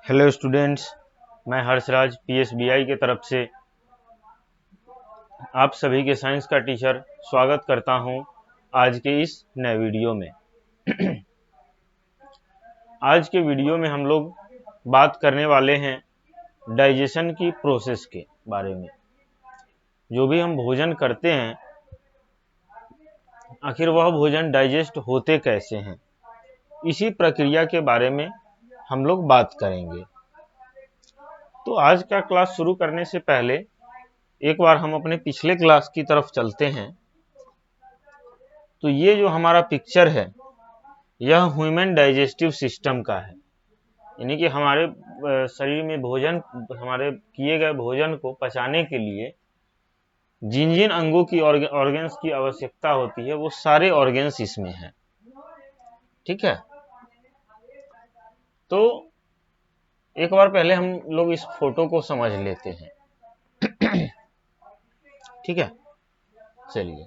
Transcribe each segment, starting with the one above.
Hello students, मैं हर्षराज पीएसबीआई के तरफ से आप सभी के साइंस का टीचर स्वागत करता हूं आज के इस नए वीडियो में। आज के वीडियो में हम लोग बात करने वाले हैं डाइजेशन की प्रोसेस के बारे में। जो भी हम भोजन करते हैं, आखिर वह भोजन डाइजेस्ट होते कैसे हैं, इसी प्रक्रिया के बारे में हम लोग बात करेंगे। तो आज का क्लास शुरू करने से पहले एक बार हम अपने पिछले क्लास की तरफ चलते हैं। तो ये जो हमारा पिक्चर है, यह ह्यूमन डाइजेस्टिव सिस्टम का है, यानी कि हमारे शरीर में भोजन, हमारे किए गए भोजन को पचाने के लिए जिन जिन अंगों की ऑर्गन्स की आवश्यकता होती है, वो सारे ऑर्गन्स इसमें हैं। ठीक है, तो एक बार पहले हम लोग इस फोटो को समझ लेते हैं। ठीक है, चलिए।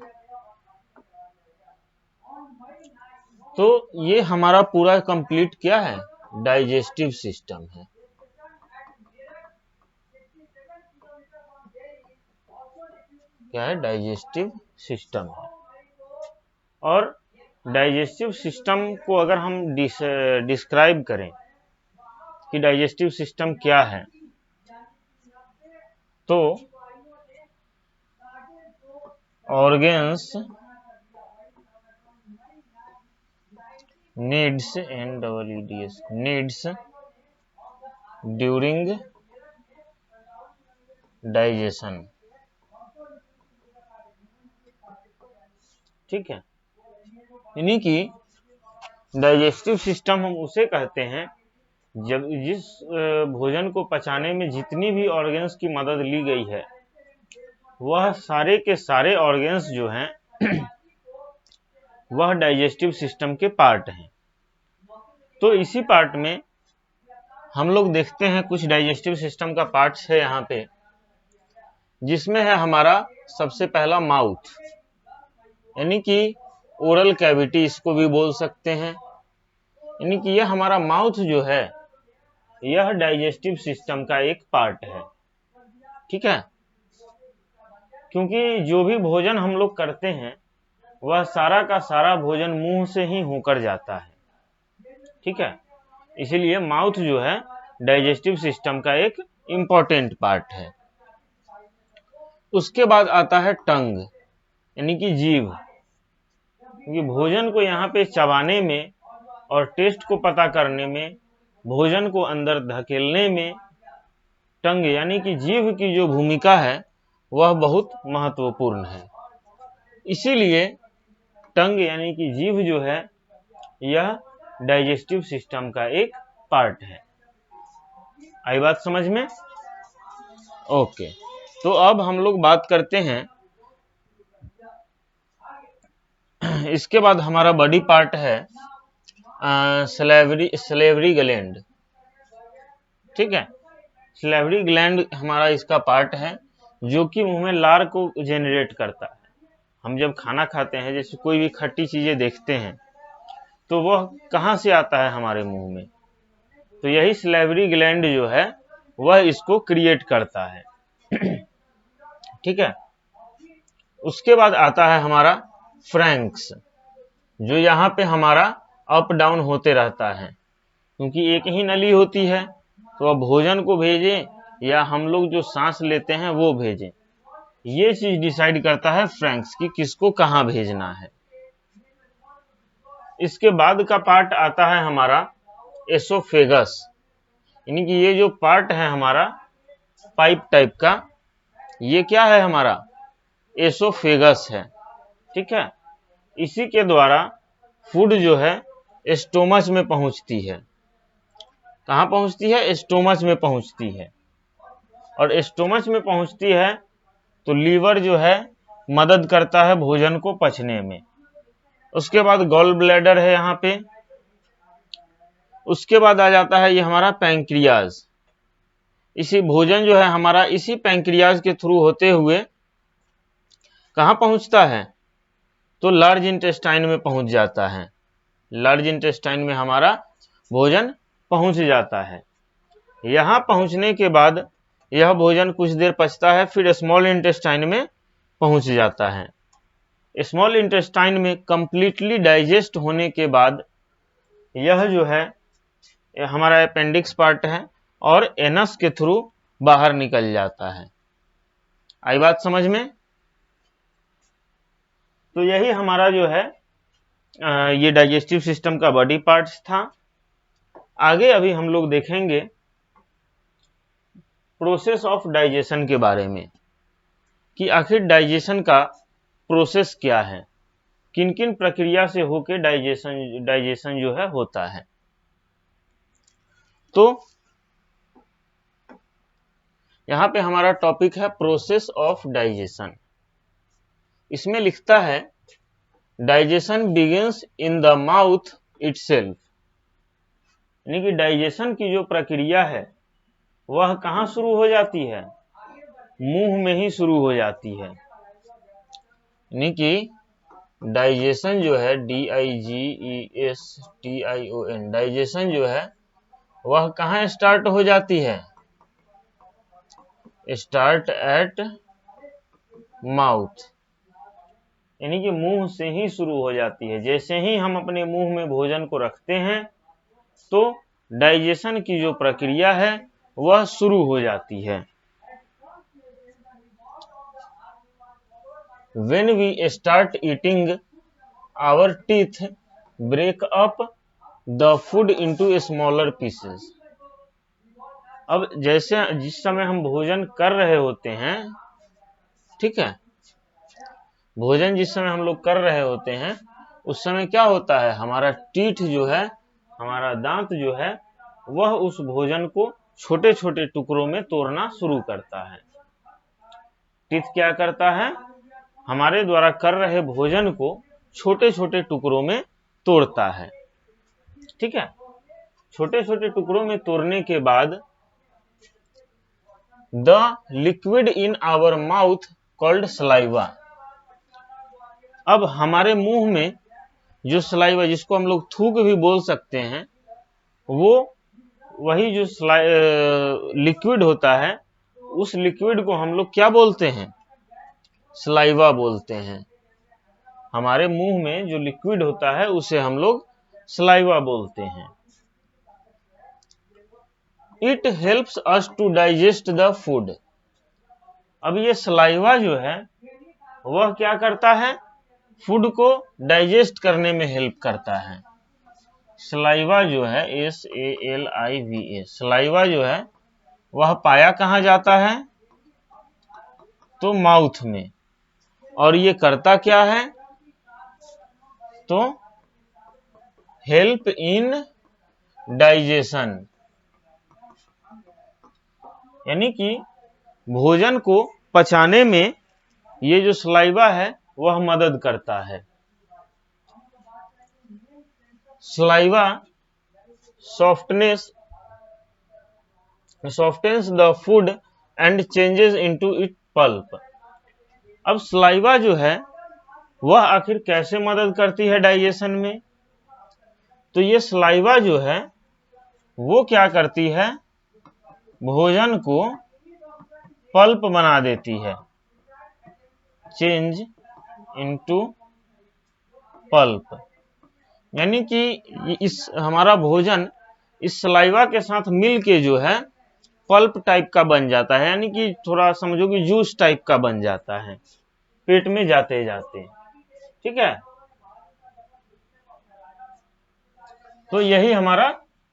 तो ये हमारा पूरा कंप्लीट क्या है, डाइजेस्टिव सिस्टम है। क्या है, डाइजेस्टिव सिस्टम है। और डाइजेस्टिव सिस्टम को अगर हम डिस्क्राइब करें कि डाइजेस्टिव सिस्टम क्या है, तो ऑर्गन्स needs ड्यूरिंग डाइजेशन। ठीक है, यानी कि डाइजेस्टिव सिस्टम हम उसे कहते हैं जब जिस भोजन को पचाने में जितनी भी ऑर्गन्स की मदद ली गई है, वह सारे के सारे ऑर्गन्स जो हैं वह डाइजेस्टिव सिस्टम के पार्ट हैं। तो इसी पार्ट में हम लोग देखते हैं कुछ डाइजेस्टिव सिस्टम का पार्ट्स है यहाँ पे, जिसमें है हमारा सबसे पहला माउथ, यानी कि ओरल कैविटी इसको भी बोल सकते हैं। यानी कि यह हमारा माउथ जो है, यह डाइजेस्टिव सिस्टम का एक पार्ट है। ठीक है, क्योंकि जो भी भोजन हम लोग करते हैं, वह सारा का सारा भोजन मुंह से ही होकर जाता है। ठीक है, इसीलिए माउथ जो है डाइजेस्टिव सिस्टम का एक इम्पोर्टेंट पार्ट है। उसके बाद आता है टंग, यानी कि जीभ, क्योंकि भोजन को यहाँ पे चबाने में और टेस्ट को पता करने में, भोजन को अंदर धकेलने में टंग यानी कि जीभ की जो भूमिका है वह बहुत महत्वपूर्ण है। इसीलिए टंग यानी कि जीभ जो है, यह डाइजेस्टिव सिस्टम का एक पार्ट है। आई बात समझ में? ओके, तो अब हम लोग बात करते हैं, इसके बाद हमारा बॉडी पार्ट है सलेवरी ग्लैंड। ठीक है, सलेवरी ग्लैंड हमारा इसका पार्ट है, जो कि मुंह में लार को जेनरेट करता है। हम जब खाना खाते हैं, जैसे कोई भी खट्टी चीजें देखते हैं, तो वह कहाँ से आता है, हमारे मुंह में। तो यही सलेवरी ग्लैंड जो है वह इसको क्रिएट करता है। ठीक है, उसके बाद आता है हमारा फ्रैंक्स, जो यहाँ पे हमारा अप डाउन होते रहता है, क्योंकि एक ही नली होती है। तो अब भोजन को भेजें या हम लोग जो सांस लेते हैं वो भेजें, ये चीज डिसाइड करता है फ्रैंक्स की किसको कहाँ भेजना है। इसके बाद का पार्ट आता है हमारा एसोफेगस, यानी कि ये जो पार्ट है हमारा पाइप टाइप का, ये क्या है, हमारा एसोफेगस है। ठीक है, इसी के द्वारा फूड जो है स्टोमच में पहुंचती है। कहाँ पहुंचती है? स्टोमच में पहुंचती है। और स्टोमच में पहुंचती है तो लीवर जो है मदद करता है भोजन को पचने में। उसके बाद गॉल ब्लैडर है यहाँ पे। उसके बाद आ जाता है ये हमारा पैंक्रियाज। इसी भोजन जो है हमारा इसी पैंक्रियाज के थ्रू होते हुए कहाँ पहुंचता है? तो लार्ज इंटेस्टाइन में पहुंच जाता है। लार्ज इंटेस्टाइन में हमारा भोजन पहुंच जाता है। यहां पहुंचने के बाद यह भोजन कुछ देर पचता है, फिर स्मॉल इंटेस्टाइन में पहुंच जाता है। स्मॉल इंटेस्टाइन में कंप्लीटली डाइजेस्ट होने के बाद यह जो है हमारा अपेंडिक्स पार्ट है और एनस के थ्रू बाहर निकल जाता है। आई बात समझ में? तो यही हमारा जो है ये डाइजेस्टिव सिस्टम का बॉडी पार्ट्स था। आगे अभी हम लोग देखेंगे प्रोसेस ऑफ डाइजेशन के बारे में कि आखिर डाइजेशन का प्रोसेस क्या है, किन किन प्रक्रिया से होकर डाइजेशन जो है होता है। तो यहां पे हमारा टॉपिक है प्रोसेस ऑफ डाइजेशन। इसमें लिखता है digestion begins in the mouth itself, यानी कि डाइजेशन की जो प्रक्रिया है वह कहां शुरू हो जाती है? मुंह में ही शुरू हो जाती है। यानी कि डाइजेशन जो है DIGESTION, डाइजेशन जो है वह कहां स्टार्ट हो जाती है? स्टार्ट एट माउथ, यानी कि मुंह से ही शुरू हो जाती है। जैसे ही हम अपने मुंह में भोजन को रखते हैं तो डाइजेशन की जो प्रक्रिया है वह शुरू हो जाती है। When we start eating, our teeth break up the food into smaller pieces. अब जैसे जिस समय हम भोजन कर रहे होते हैं, ठीक है, भोजन जिस समय हम लोग कर रहे होते हैं उस समय क्या होता है? हमारा टीथ जो है, हमारा दांत जो है वह उस भोजन को छोटे छोटे टुकड़ों में तोड़ना शुरू करता है। टीथ क्या करता है? हमारे द्वारा कर रहे भोजन को छोटे छोटे टुकड़ों में तोड़ता है। ठीक है, छोटे छोटे टुकड़ों में तोड़ने के बाद the liquid in our mouth called saliva, अब हमारे मुंह में जो सलाइवा, जिसको हम लोग थूक भी बोल सकते हैं, वो वही जो लिक्विड होता है, उस लिक्विड को हम लोग क्या बोलते हैं? सलाइवा बोलते हैं। हमारे मुंह में जो लिक्विड होता है उसे हम लोग सलाइवा बोलते हैं। It helps us to digest the food, अब ये सलाइवा जो है वह क्या करता है? फूड को डाइजेस्ट करने में हेल्प करता है। सलाइवा जो है SALIVA, सलाइवा जो है वह पाया कहां जाता है? तो माउथ में। और ये करता क्या है? तो हेल्प इन डाइजेशन, यानी कि भोजन को पचाने में ये जो सलाइवा है वह मदद करता है। Saliva softness softens the food and changes into its pulp। अब सलाइवा जो है वह आखिर कैसे मदद करती है डाइजेशन में? तो ये सलाइवा जो है वो क्या करती है? भोजन को पल्प बना देती है, चेंज इनटू पल्प, यानी कि इस हमारा भोजन इस सलाइवा के साथ मिलके जो है पल्प टाइप का बन जाता है, यानी कि थोड़ा समझो कि जूस टाइप का बन जाता है पेट में जाते जाते। ठीक है, तो यही हमारा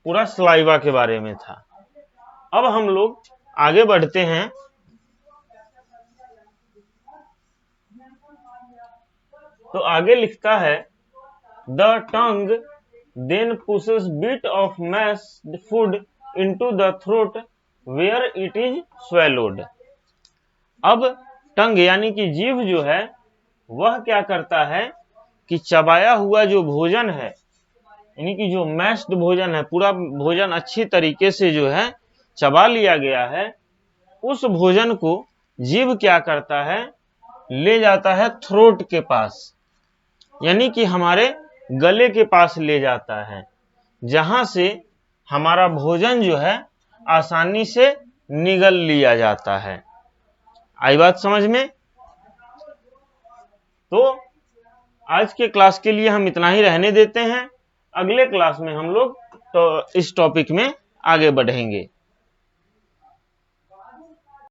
पूरा सलाइवा के बारे में था। अब हम लोग आगे बढ़ते हैं। तो आगे लिखता है the tongue then pushes bit of mashed food into the throat where it is swallowed. अब टंग यानी कि जीभ जो है वह क्या करता है कि चबाया हुआ जो भोजन है, यानी कि जो मैश्ड भोजन है, पूरा भोजन अच्छी तरीके से जो है चबा लिया गया है, उस भोजन को जीभ क्या करता है? ले जाता है थ्रोट के पास, यानी कि हमारे गले के पास ले जाता है, जहां से हमारा भोजन जो है आसानी से निगल लिया जाता है। आई बात समझ में? तो आज के क्लास के लिए हम इतना ही रहने देते हैं। अगले क्लास में हम लोग तो इस टॉपिक में आगे बढ़ेंगे।